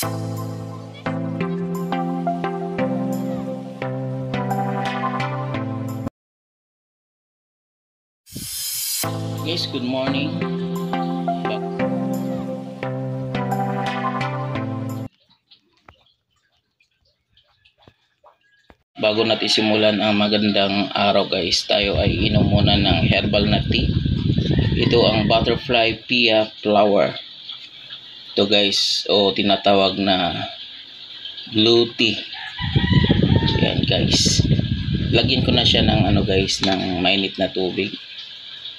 Guys, good morning. Bago natin simulan ang magandang araw guys, tayo ay inom muna ng herbal na tea. Ito ang butterfly pea flower. Ito guys, o tinatawag na blue tea. Yan guys. Lagyan ko na siya ng ng mainit na tubig.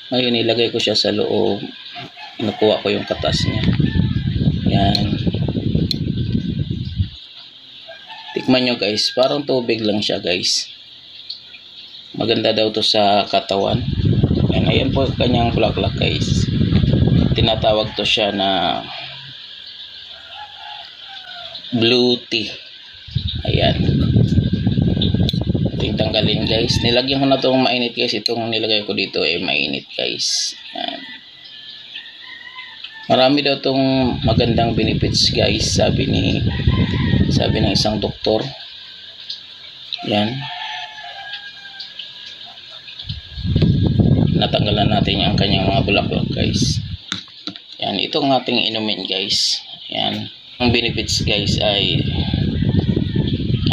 Ngayon ilagay ko siya sa loob. Nakuha ko yung katas niya. Yan. Tikman nyo guys, parang tubig lang siya guys. Maganda daw to sa katawan. Yan, ayan po kanyang bulaklak guys. Tinatawag to siya na blue tea. Ayan. Ito yung tanggalin guys. Nilagyan ko na itong mainit guys. Itong nilagay ko dito ay mainit guys. Yan. Marami daw itong magandang benefits guys. Sabi ng isang doktor. Yan. Natanggalan natin ang kanyang mga bulaklak guys. Yan. Itong ating inumin guys. Yan. Ang benefits guys ay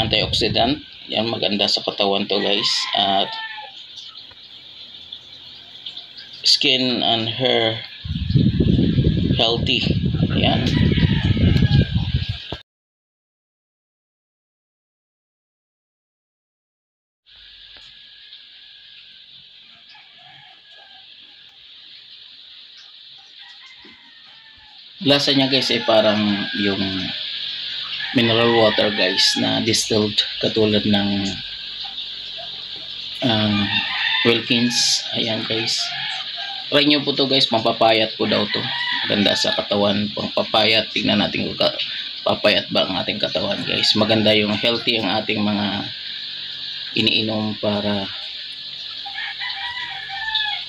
antioxidant. Yan. Maganda sa katawan to guys. At skin and hair healthy. Yan. Lasa niya guys ay parang yung mineral water guys na distilled katulad ng Wilkins. Ayan guys. Try nyo po to guys. Pampapayat po daw to. Maganda sa katawan. Pampapayat. Tingnan natin kung papayat ba ang ating katawan guys. Maganda yung healthy ang ating mga iniinom para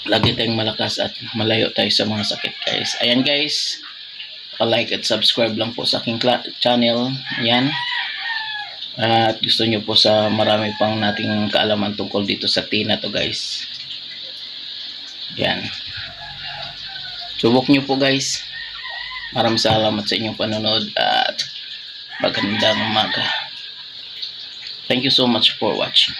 lagi tayong malakas at malayo tayo sa mga sakit guys. Ayan guys. Like at subscribe lang po sa aking channel. Ayan. At gusto nyo po sa marami pang nating kaalaman tungkol dito sa tea na to guys. Ayan. Subok nyo po guys. Maraming salamat sa inyong panonood at magandang umaga. Thank you so much for watching.